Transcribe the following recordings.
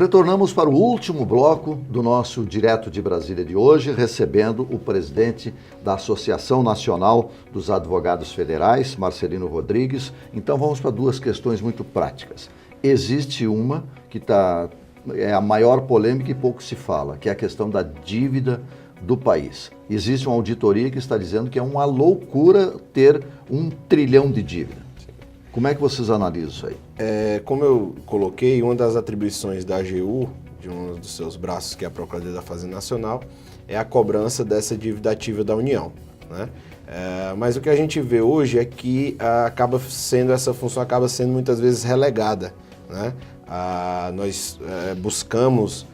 Retornamos para o último bloco do nosso Direto de Brasília de hoje, recebendo o presidente da Associação Nacional dos Advogados Federais, Marcelino Rodrigues. Então vamos para duas questões muito práticas. Existe uma que é a maior polêmica e pouco se fala, que é a questão da dívida do país. Existe uma auditoria que está dizendo que é uma loucura ter 1 trilhão de dívida. Como é que vocês analisam isso aí? Como eu coloquei, uma das atribuições da AGU, de um dos seus braços, que é a Procuradoria da Fazenda Nacional, é a cobrança dessa dívida ativa da União, né? Mas o que a gente vê hoje é que essa função acaba sendo muitas vezes relegada, né? Nós buscamos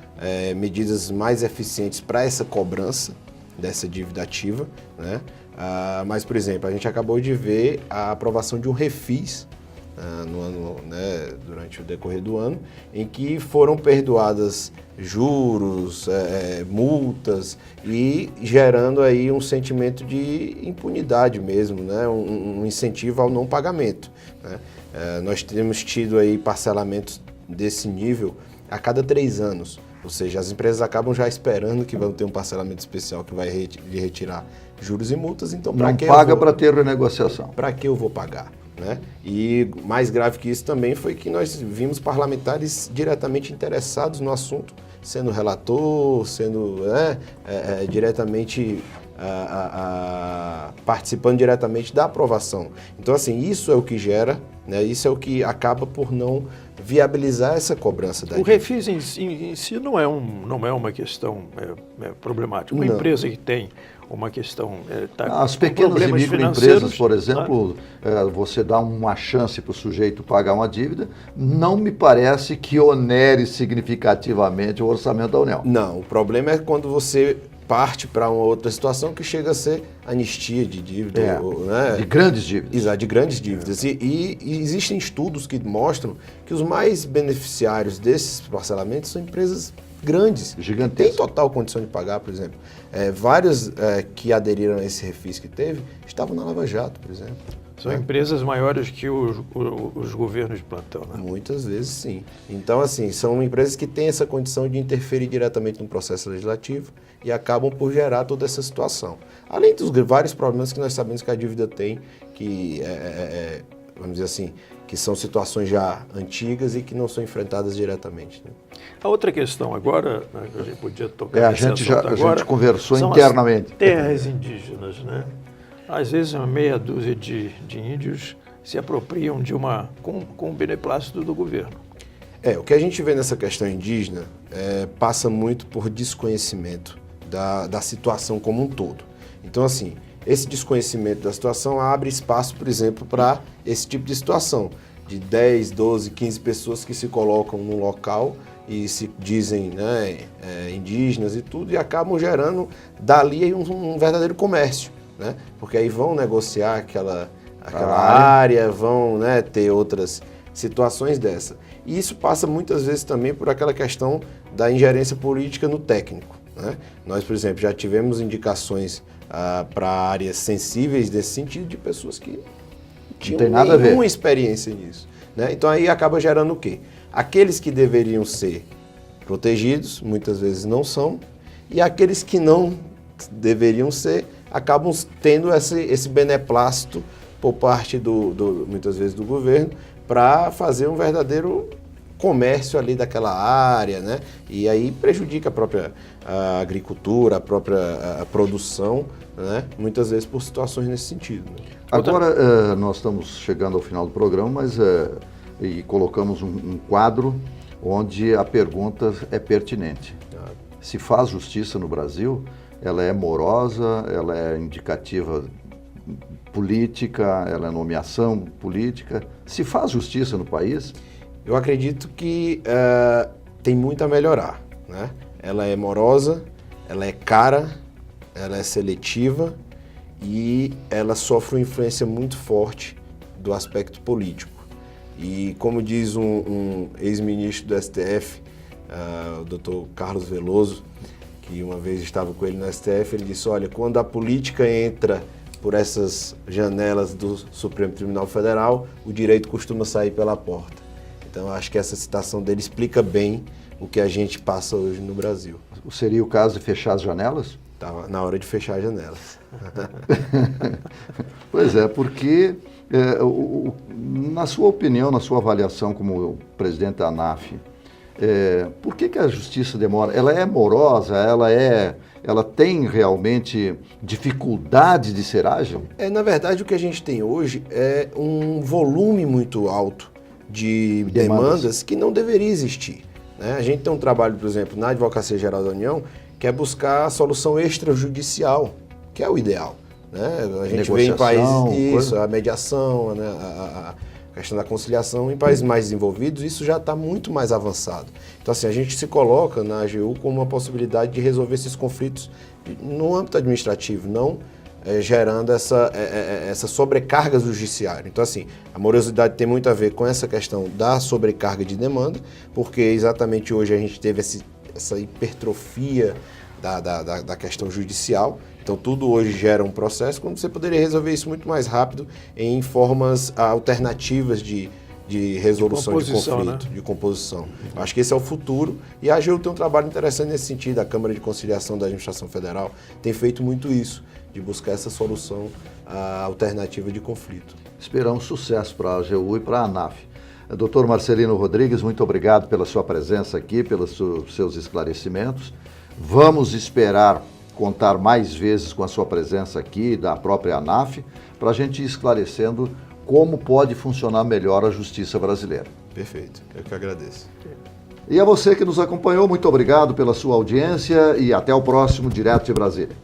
medidas mais eficientes para essa cobrança dessa dívida ativa, né? Mas, por exemplo, a gente acabou de ver a aprovação de um refis no ano, né, durante o decorrer do ano, em que foram perdoadas juros, multas e gerando aí um sentimento de impunidade mesmo, né, um incentivo ao não pagamento, né? Nós temos tido aí parcelamentos desse nível a cada 3 anos. Ou seja, as empresas acabam já esperando que vão ter um parcelamento especial que vai lhe retirar juros e multas, então para que paga para ter renegociação. Para que eu vou pagar, né? E mais grave que isso também foi que nós vimos parlamentares diretamente interessados no assunto, sendo relator, sendo diretamente participando diretamente da aprovação. Então, assim, isso é o que gera, né? Isso é o que acaba por não viabilizar essa cobrança da dívida. O refis em si não é uma questão problemática. Uma empresa que tem uma questão... As pequenas e microempresas, por exemplo, você dá uma chance para o sujeito pagar uma dívida, não me parece que onere significativamente o orçamento da União. Não, o problema é quando você parte para uma outra situação que chega a ser anistia de dívida. Né? De grandes dívidas. Exato, de grandes dívidas. E existem estudos que mostram que os mais beneficiários desses parcelamentos são empresas grandes. Gigantescas. Tem total condição de pagar, por exemplo. Vários que aderiram a esse refis que teve estavam na Lava Jato, por exemplo. São empresas maiores que os governos de plantão, né? Muitas vezes, sim. Então, assim, são empresas que têm essa condição de interferir diretamente no processo legislativo e acabam por gerar toda essa situação. Além dos vários problemas que nós sabemos que a dívida tem, que, vamos dizer assim, que são situações já antigas e que não são enfrentadas diretamente, né? A outra questão agora, né, que a gente podia tocar a gente conversou são internamente. As terras indígenas, né? Às vezes uma meia dúzia de índios se apropriam com o beneplácito do governo. O que a gente vê nessa questão indígena passa muito por desconhecimento da situação como um todo. Então, assim, esse desconhecimento da situação abre espaço, por exemplo, para esse tipo de situação, de 10, 12, 15 pessoas que se colocam num local e se dizem, né, indígenas e tudo, e acabam gerando dali um verdadeiro comércio, né? Porque aí vão negociar aquela área, vão, né, ter outras situações dessa. E isso passa muitas vezes também por aquela questão da ingerência política no técnico, né? Nós, por exemplo, já tivemos indicações para áreas sensíveis desse sentido de pessoas que não tinham nenhuma experiência nisso, né? Então aí acaba gerando o quê? Aqueles que deveriam ser protegidos, muitas vezes não são, e aqueles que não deveriam ser, acabam tendo esse beneplácito por parte muitas vezes do governo para fazer um verdadeiro comércio ali daquela área, né? E aí prejudica a própria agricultura, a própria produção, né? Muitas vezes por situações nesse sentido, né? Agora nós estamos chegando ao final do programa, mas e colocamos um quadro onde a pergunta é pertinente. Se faz justiça no Brasil? Ela é morosa, ela é indicativa política, ela é nomeação política. Se faz justiça no país? Eu acredito que tem muito a melhorar, né? Ela é morosa, ela é cara, ela é seletiva e ela sofre uma influência muito forte do aspecto político. E como diz um ex-ministro do STF, o Dr. Carlos Veloso, que uma vez estava com ele no STF, ele disse, olha, quando a política entra por essas janelas do Supremo Tribunal Federal, o direito costuma sair pela porta. Então, acho que essa citação dele explica bem o que a gente passa hoje no Brasil. Seria o caso de fechar as janelas? Estava na hora de fechar as janelas. Pois é, porque, na sua opinião, na sua avaliação como presidente da ANAF, por que a justiça demora? Ela é morosa? Ela tem realmente dificuldade de ser ágil? Na verdade, o que a gente tem hoje é um volume muito alto de demandas que não deveria existir, né? A gente tem um trabalho, por exemplo, na Advocacia Geral da União, que é buscar a solução extrajudicial, que é o ideal, né? A gente vê em países, a mediação, né? A questão da conciliação, em países mais desenvolvidos, isso já está muito mais avançado. Então, assim, a gente se coloca na AGU como uma possibilidade de resolver esses conflitos no âmbito administrativo, não gerando essa sobrecarga do judiciário. Então, assim, a morosidade tem muito a ver com essa questão da sobrecarga de demanda, porque exatamente hoje a gente teve essa hipertrofia da questão judicial. Então, tudo hoje gera um processo, quando você poderia resolver isso muito mais rápido em formas alternativas de resolução de conflito, né? De composição. Acho que esse é o futuro e a AGU tem um trabalho interessante nesse sentido. A Câmara de Conciliação da Administração Federal tem feito muito isso, de buscar essa solução alternativa de conflito. Esperamos sucesso para a AGU e para a ANAF. Dr. Marcelino Rodrigues, muito obrigado pela sua presença aqui, pelos seus esclarecimentos. Vamos esperar contar mais vezes com a sua presença aqui, da própria ANAF, para a gente ir esclarecendo como pode funcionar melhor a justiça brasileira. Perfeito, eu que agradeço. E a você que nos acompanhou, muito obrigado pela sua audiência e até o próximo Direto de Brasília.